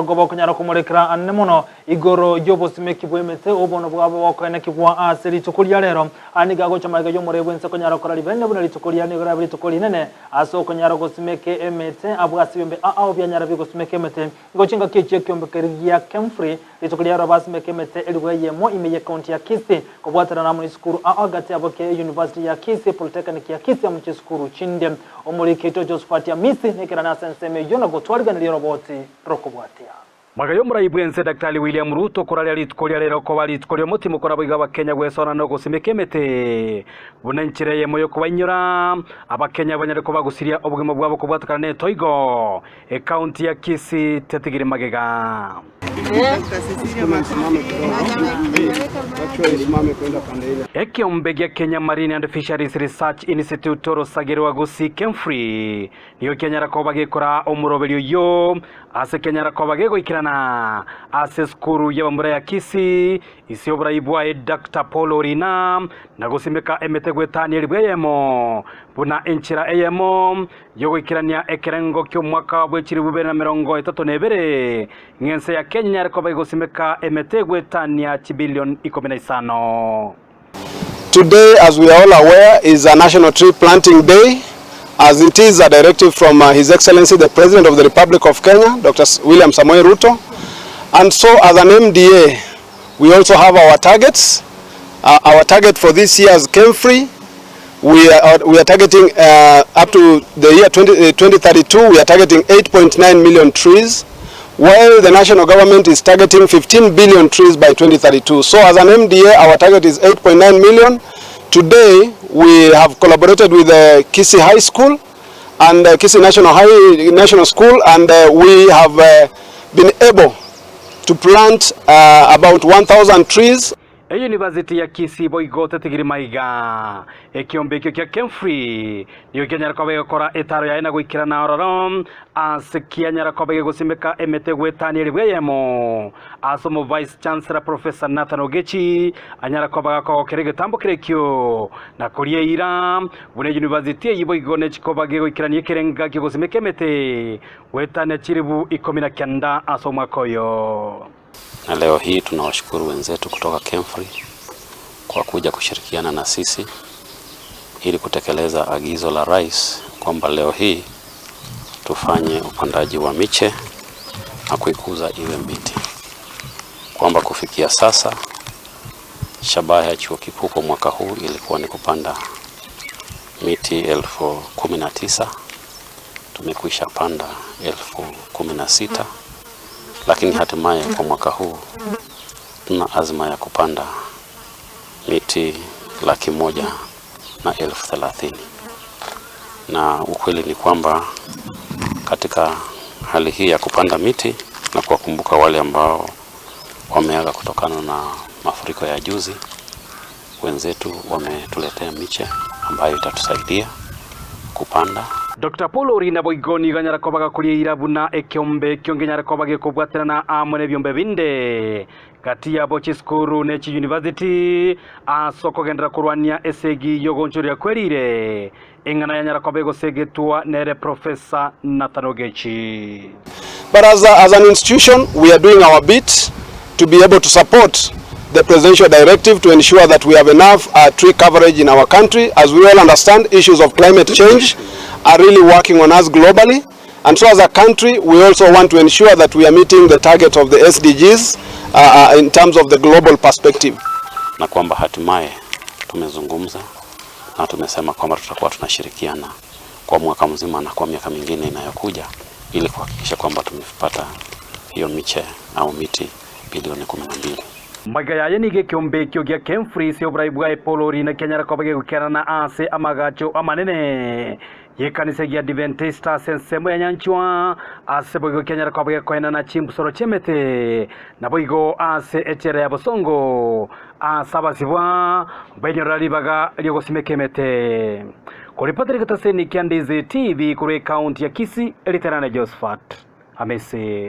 Gobo kunyara kumurekera anemono igoro jobo simeki bwemete obono bwabo wakane kibwa aseri tukulia rero aniga go chamaga yo murebwe nse kunyara korali bende buna litukulia ni gorabiri tukuli nene aso kunyara go simeke emete abwasibembe byanyara bigo simeke emete go chinga kiche kyombe kerigia Kemfrey litukulia ro basimeke emete elibweye mo imeye county ya Kisii kubwatana na muri skuru agati aboke University ya Kisii Polytechnic ya Kisii mu skuru chinde omuri keto Josephat ya misi nekera na senseme yona go twaliganira roboti rokobwatia Magayo murayibwense Dr. William Ruto korali alitukolia lero ko balitukolia mutima kora biga bakenya gwesona no gusimekemete bunenchireye moyo kubanyura abakenya banyare ko bagusiria obugimo bwabo kubwatakana netoigo county ya Kisii tetigiri magega Ekiombegia Kenya Marine and Fisheries Research Institute Toro Sagirwa Gusi Kemfrey niyo Kenya rakoba gekora omurobelyo yo ase Kenya rakoba gego ikirana ase skuru y'abamura ya Kisii isiobra ibwa Dr. Paul Orina na gusimeka emetegwetani elibweyemo buna enchira eyemo yogo ikirania ekerengo kyo mwaka wa 2032 ngense ya Kenya rakoba gusimeka emetegwetani ya bilioni 15. Today, as we are all aware, is a National Tree Planting Day, as it is a directive from His Excellency the President of the Republic of Kenya, Dr. William Samoei Ruto. And so as an MDA, we also have our targets. Our target for this year is Kemfrey. We are targeting up to the year 2032, we are targeting 8.9 million trees, while the national government is targeting 15 billion trees by 2032. So as an MDA, our target is 8.9 million. Today, we have collaborated with Kisii High School and Kisii National School, and we have been able to plant about 1,000 trees. University ya Kisii boigote tigiri maiga ekiombekyo kya Kemfrey niyo Kenya rakobe gukora etaro yaina gwikirana ororo ase Kenya rakobe gusimeka emetegwetani elibweyemo asomo Vice Chancellor Professor Nathan Ogechi anyara kobaga ko kerege tambo kirekyo na kurieira bune University yiboigone chikoba gwikirana yekerenga kigusimeka emete wetane chiribu 19 asomo koyo. Na leo hii tunawashukuru wenzetu kutoka Kemfrey kwa kuja kushirikiana na sisi ili kutekeleza agizo la rais kwamba leo hii tufanye upandaji wa miche na kuikuza iwe miti. Kwamba kufikia sasa shabaha ya chuo kikuu kwa mwaka huu ilikuwa ni kupanda miti 19,000. Tumekwisha panda 16,000. Lakini hatimaye kwa mwaka huu tuna azma ya kupanda miti 130,000. Na ukweli ni kwamba katika hali hii ya kupanda miti na kuwakumbuka wale ambao wameaga kutokana na mafuriko ya juzi, wenzetu wametuletea miche ambayo itatusaidia kupanda. Dr. Paul Orina boigoni ganyara kobaga kurira buna ekyombe kyongenyara kobage kubwaterana amone byombe binde kati ya bochi skuru nechi University asoko gendera kurwania esegi yogonchuri ya kwerire engana yanyara kobego segetua nere Professor Nathan Ogechi. But as an institution, we are doing our bit to be able to support the presidential directive to ensure that we have enough tree coverage in our country. As we all understand, issues of climate change are really working on us globally, and so as a country we also want to ensure that we are meeting the target of the SDGs in terms of the global perspective. Na kwamba hatimaye tumezungumza na tumesema kwamba tutakuwa tunashirikiana kwa mwaka mzima na kwa miaka mingine inayokuja ili kuhakikisha kwamba tumepata hiyo miche au miti bilioni 12. Magaya yenige kiombekyo gya Kemfrey se obraibwa Paul Orina Kenya rakobage gukerana ase amagacho amanene yekanise gya Adventista sensemo ya nyanchwa ase boigo Kenya rakobage koena na chimbusoro chemete na boigo ase echere ya bosongo asabasibwa benyorali baga lyogo simekemete kuripatiri kataseni Kiandizi TV kure county ya Kisii eliterana Josephat amese